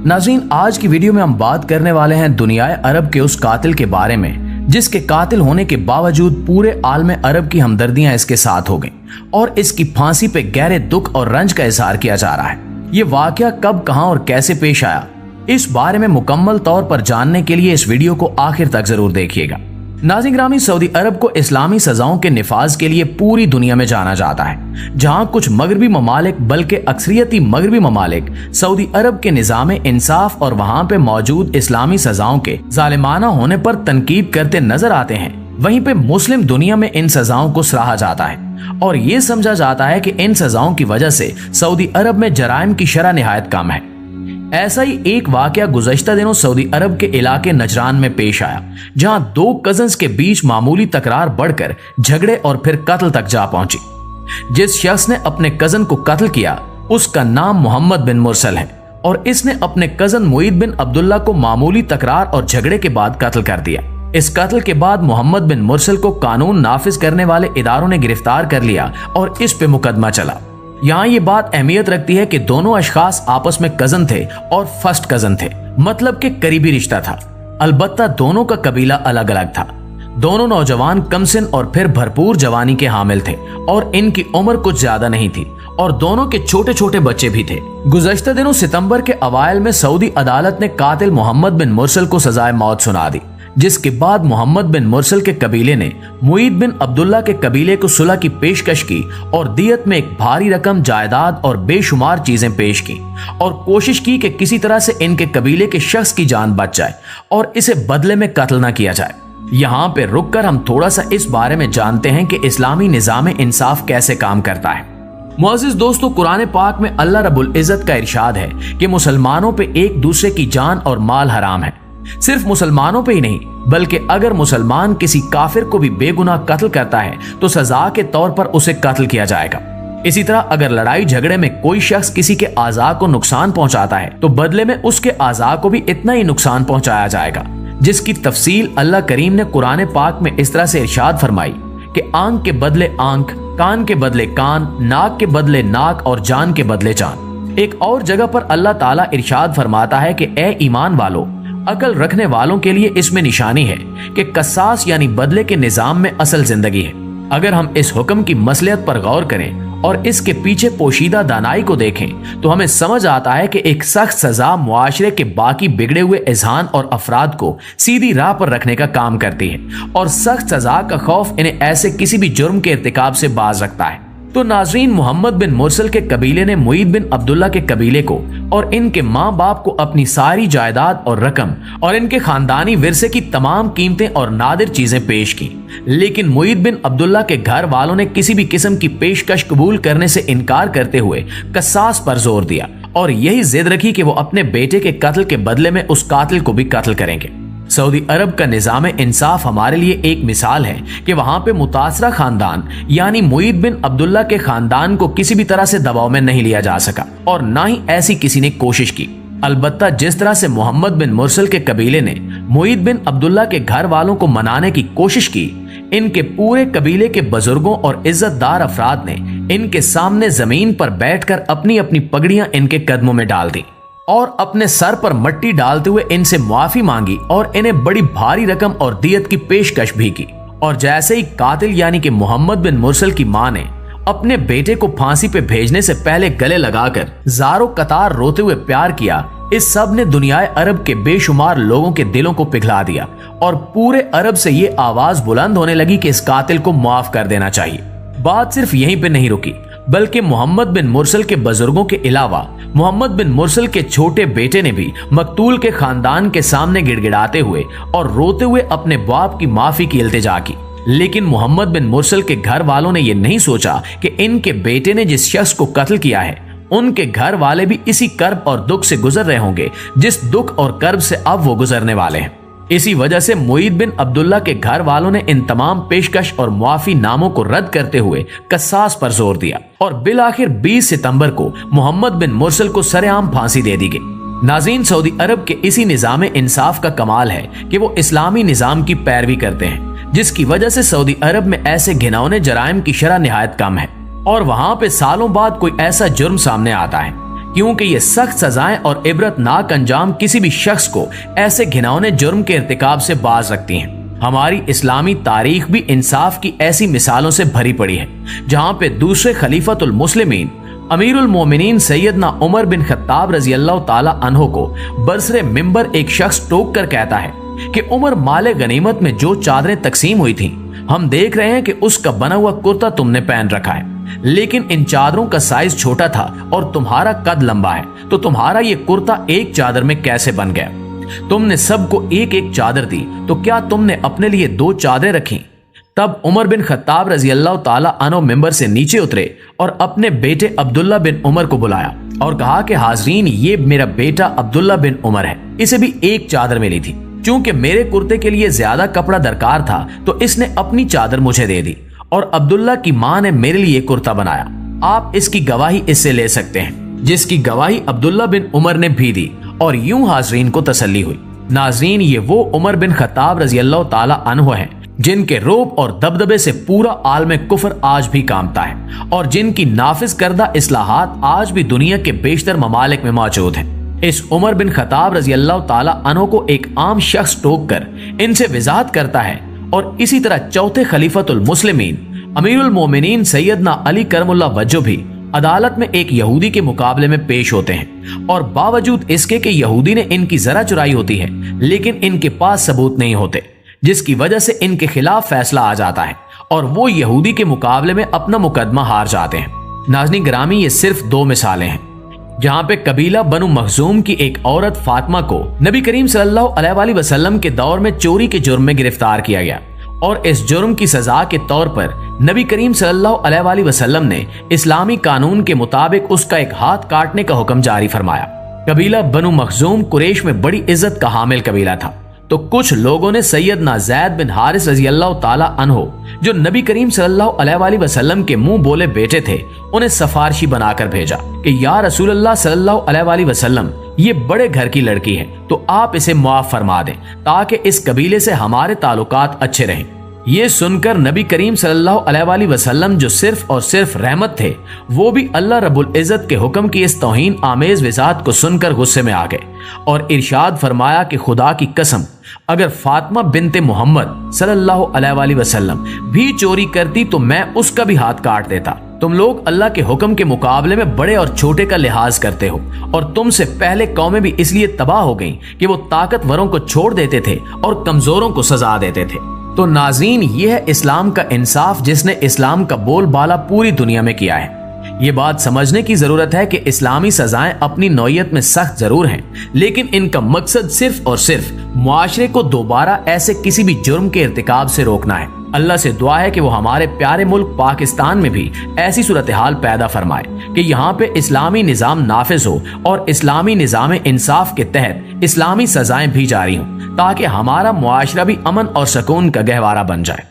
नाज़रीन, आज की वीडियो में हम बात करने वाले हैं दुनियाए अरब के उस कातिल के बारे में जिसके कातिल होने के बावजूद पूरे आलम अरब की हमदर्दियां इसके साथ हो गईं और इसकी फांसी पे गहरे दुख और रंज का इजहार किया जा रहा है। ये वाकया कब, कहां और कैसे पेश आया, इस बारे में मुकम्मल तौर पर जानने के लिए इस वीडियो को आखिर तक जरूर देखिएगा। नाज़रीन ग्रामी, सऊदी अरब को इस्लामी सजाओं के निफाज के लिए पूरी दुनिया में जाना जाता है, जहां कुछ मगरबी ममालिक बल्कि अक्सरियती मगरबी ममालिक सऊदी अरब के निज़ाम इंसाफ और वहां पे मौजूद इस्लामी सजाओं के जालिमाना होने पर तनकीद करते नजर आते हैं। वहीं पे मुस्लिम दुनिया में इन सजाओं को सराहा जाता है और ये समझा जाता है कि इन सजाओं की वजह से सऊदी अरब में जराइम की शरह निहायत कम है। ऐसा ही एक वाकया गुज़श्ता दिनों सऊदी अरब के इलाके नजरान में पेश आया, जहां दो कजन्स के बीच मामूली तकरार बढ़कर झगड़े और फिर कत्ल तक जा पहुंची। जिस शख्स ने अपने कजन को कत्ल किया उसका नाम मोहम्मद बिन मुरसल है और इसने अपने कजन मुईद बिन अब्दुल्ला को मामूली तकरार और झगड़े के बाद कत्ल कर दिया। इस कत्ल के बाद मोहम्मद बिन मुरसल को कानून नाफिज करने वाले इदारों ने गिरफ्तार कर लिया और इस पे मुकदमा चला। यहाँ ये बात अहमियत रखती है कि दोनों अशखास आपस में कजन थे और फर्स्ट कजन थे, मतलब कि करीबी रिश्ता था। अलबत्ता दोनों का कबीला अलग अलग था। दोनों नौजवान कमसिन और फिर भरपूर जवानी के हामिल थे और इनकी उम्र कुछ ज्यादा नहीं थी और दोनों के छोटे छोटे बच्चे भी थे। गुज़श्ता दिनों सितंबर के अवाइल में सऊदी अदालत ने कातिल मोहम्मद बिन मुरसल को सजाए मौत सुना दी, जिसके बाद मोहम्मद बिन मुरसल के कबीले ने मुईद बिन अब्दुल्ला के कबीले को सुलह की पेशकश की और दियत में एक भारी रकम, जायदाद और बेशुमार चीजें पेश की और कोशिश की कि किसी तरह से इनके कबीले के शख्स की जान बच जाए और इसे बदले में कत्ल न किया जाए। यहाँ पे रुककर हम थोड़ा सा इस बारे में जानते हैं कि इस्लामी निजाम इंसाफ कैसे काम करता है। मुअज़्ज़िज़ दोस्तों, कुरान पाक में अल्लाह रब्बुल इज़्ज़त का इरशाद है कि मुसलमानों पे एक दूसरे की जान और माल हराम है। सिर्फ मुसलमानों पे ही नहीं, बल्कि अगर मुसलमान किसी काफिर को भी बेगुनाह कत्ल करता है तो सजा के तौर पर उसे कत्ल किया जाएगा। इसी तरह अगर लड़ाई झगड़े में कोई शख्स किसी के आज़ा को नुकसान पहुंचाता है तो बदले में उसके आज़ा को भी इतना ही नुकसान पहुंचाया जाएगा, जिसकी तफसील अल्लाह करीम ने कुरान पाक में इस तरह से इरशाद फरमाई कि आंख के बदले आंख, कान के बदले कान, नाक के बदले नाक और जान के बदले जान। एक और जगह पर अल्लाह ताला इरशाद फरमाता है कि ए ईमान वालों, अकल रखने वालों के लिए इसमें निशानी है कि कसास यानी बदले के निजाम में असल जिंदगी है। अगर हम इस हुक्म की मसलियत पर गौर करें और इसके पीछे पोशीदा दानाई को देखें तो हमें समझ आता है कि एक सख्त सजा मुआशरे के बाकी बिगड़े हुए इज़हान और अफराद को सीधी राह पर रखने का काम करती है और सख्त सजा का खौफ इन्हें ऐसे किसी भी जुर्म के इर्तिकाब से बाज रखता है। तो नाज़रीन, मोहम्मद बिन मुरसल के कबीले ने मुईद बिन अब्दुल्ला के कबीले को और इनके माँ बाप को अपनी सारी जायदाद और रकम और इनके खानदानी विरसे की तमाम कीमतें और नादिर चीजें पेश की, लेकिन मुईद बिन अब्दुल्ला के घर वालों ने किसी भी किस्म की पेशकश कबूल करने से इनकार करते हुए कसास पर जोर दिया और यही जिद रखी कि वो अपने बेटे के कत्ल के बदले में उस कातिल को भी कत्ल करेंगे। सऊदी अरब का निजाम इंसाफ हमारे लिए एक मिसाल है कि वहां पे मुतासरा खानदान यानी मुईद बिन अब्दुल्ला के खानदान को किसी भी तरह से दबाव में नहीं लिया जा सका और ना ही ऐसी किसी ने कोशिश की। अलबत्ता जिस तरह से मोहम्मद बिन मुरसल के कबीले ने मुईद बिन अब्दुल्ला के घर वालों को मनाने की कोशिश की, इनके पूरे कबीले के बुजुर्गों और इज्जतदार अफराद ने इनके सामने जमीन पर बैठकर अपनी अपनी पगड़ियां इनके कदमों में डाल दी और अपने सर पर मट्टी डालते हुए इनसे माफी मांगी और इन्हें बड़ी भारी रकम और दियत की पेशकश भी की। और जैसे ही कातिल यानी कि मोहम्मद बिन मुरसल की मां ने अपने बेटे को फांसी पे भेजने से पहले गले लगाकर जारो कतार रोते हुए प्यार किया, इस सब ने दुनियाए अरब के बेशुमार लोगों के दिलों को पिघला दिया और पूरे अरब से ये आवाज बुलंद होने लगी कि इस कातिल को माफ कर देना चाहिए। बात सिर्फ यहीं पे नहीं रुकी, बल्कि मोहम्मद बिन मुरसल के बुजुर्गों के अलावा मोहम्मद बिन मुरसल के छोटे बेटे ने भी मकतूल के खानदान के सामने गिड़गिड़ाते हुए और रोते हुए अपने बाप की माफी की इल्तिजा की। लेकिन मोहम्मद बिन मुरसल के घर वालों ने यह नहीं सोचा कि इनके बेटे ने जिस शख्स को कत्ल किया है उनके घर वाले भी इसी कर्ब और दुख से गुजर रहे होंगे जिस दुख और कर्ब से अब वो गुजरने वाले हैं। इसी वजह से मुईद बिन अब्दुल्ला के घर वालों ने इन तमाम पेशकश और मुआफी नामों को रद्द करते हुए कसास पर जोर दिया और बिलाखिर 20 सितंबर को मोहम्मद बिन मुरसल को सरेआम फांसी दे दी गई। नाज़रीन, सऊदी अरब के इसी निजाम इंसाफ का कमाल है कि वो इस्लामी निजाम की पैरवी करते हैं, जिसकी वजह से सऊदी अरब में ऐसे घिनौने जराइम की शरह निहायत कम है और वहां पे सालों बाद कोई ऐसा जुर्म सामने आता है क्योंकि ये सख्त सजाएं और इबरतनाक अंजाम किसी भी शख्स को ऐसे घिनौने जुर्म के इर्तिकाब से बाज रखती हैं। हमारी इस्लामी तारीख भी इंसाफ की ऐसी मिसालों से भरी पड़ी है, जहां पे दूसरे खलीफतुल मुस्लिमीन अमीरुल मोमिनीन सैयदना उमर बिन खत्ताब रजी अल्लाह ताला अन्हो को बरसरे मिंबर एक शख्स टोक कर कहता है कि उमर, माले गनीमत में जो चादरें तकसीम हुई थीं, हम देख रहे हैं कि उसका बना हुआ कुर्ता तुमने पहन रखा है, लेकिन इन चादरों का साइज छोटा था और तुम्हारा कद लंबा है, तो तुम्हारा ये कुर्ता एक चादर में कैसे बन गया? तुमने सबको एक एक चादर दी, तो क्या तुमने अपने लिए 2 चादरें रखी? तब उमर बिन खत्ताब रजी अल्लाह ताला अन्हो मिंबर से नीचे उतरे और अपने बेटे अब्दुल्ला बिन उमर को बुलाया और कहा कि हाजरीन, ये मेरा बेटा अब्दुल्ला बिन उमर है, इसे भी एक चादर मिली थी। चूंकि मेरे कुर्ते के लिए ज्यादा कपड़ा दरकार था तो इसने अपनी चादर मुझे दे दी और अब्दुल्ला की माँ ने मेरे लिए कुर्ता बनाया। आप इसकी गवाही इससे ले सकते हैं, जिसकी गवाही अब्दुल्ला बिन उमर ने भी दी, और यूं हाजरीन को तसल्ली हुई। नाजरीन, ये वो उमर बिन खत्ताब रजी अल्लाह ताला अन्हो हैं जिनके रोब और दबदबे से पूरा आलम कुफर आज भी कांपता है और जिनकी नाफिज करदा इस्लाहात आज भी दुनिया के बेशतर ममालिक में मौजूद हैं। इस उमर बिन खत्ताब रजी अल्लाह ताला अन्हो को एक आम शख्स टोक कर इनसे वजाहत करता है और इसी तरह चौथे खलीफतुल मुस्लिमीन अमीरुल मोमिनीन सैयदना अली करमुल्लाह वज्हो भी अदालत में एक यहूदी के मुकाबले में पेश होते हैं, और बावजूद इसके कि यहूदी ने इनकी जरा चुराई होती है, लेकिन इनके पास सबूत नहीं होते, जिसकी वजह से इनके खिलाफ फैसला आ जाता है और वो यहूदी के मुकाबले में अपना मुकदमा हार जाते हैं। नाज़रीन गिरामी, ये सिर्फ 2 मिसालें हैं जहां पे कबीला बनु मखजूम की एक औरत फातिमा को नबी करीम सल्लल्लाहु अलैहि वसल्लम के दौर में चोरी के जुर्म में गिरफ्तार किया गया और इस जुर्म की सजा के तौर पर नबी करीम सल्लल्लाहु अलैहि वसल्लम ने इस्लामी कानून के मुताबिक उसका एक हाथ काटने का हुक्म जारी फरमाया। कबीला बनु मखजूम कुरैश में बड़ी इज्जत का हामिल कबीला था, तो कुछ लोगों ने सैयदना ज़ैद बिन हारिस रजी अल्लाह ताला अन्हो, जो नबी करीम सल्लल्लाहु अलैहि वसल्लम के मुंह बोले बेटे थे, उन्हें सफारशी बनाकर भेजा कि या रसूलल्लाह सल्लल्लाहु अलैहि वसल्लम, ये बड़े घर की लड़की है, तो आप इसे मुआफ फरमा दें ताकि इस कबीले से हमारे ताल्लुकात अच्छे रहें। ये सुनकर नबी करीम सल्लल्लाहु अलैहि वसल्लम, जो सिर्फ और सिर्फ रहमत थे, वो भी अल्लाह रब्बुल इज्जत के हुक्म की इस तौहीन आमेज वजात को सुनकर गुस्से में आ गए और इरशाद फरमाया कि खुदा की कसम, अगर फातिमा बिनते मोहम्मद सल्लल्लाहु अलैहि वसल्लम भी चोरी करती तो मैं उसका भी हाथ काट देता। तुम लोग अल्लाह के हुक्म के मुकाबले में बड़े और छोटे का लिहाज करते हो, और तुमसे पहले कौमें भी इसलिए तबाह हो गईं कि वो ताकतवरों को छोड़ देते थे और कमजोरों को सजा देते थे। तो नाज़रीन, ये है इस्लाम का इंसाफ, जिसने इस्लाम का बोलबाला पूरी दुनिया में किया है। ये बात समझने की जरूरत है कि इस्लामी सजाएं अपनी नौयत में सख्त जरूर हैं, लेकिन इनका मकसद सिर्फ और सिर्फ मुआशरे को दोबारा ऐसे किसी भी जुर्म के इर्तिकाब से रोकना है। अल्लाह से दुआ है कि वो हमारे प्यारे मुल्क पाकिस्तान में भी ऐसी सूरत हाल पैदा फरमाए कि यहाँ पे इस्लामी निज़ाम नाफिज हो और इस्लामी निज़ाम इंसाफ के तहत इस्लामी सजाएं भी जारी हों, ताकि हमारा मुआशरा भी अमन और सुकून का गहवारा बन जाए।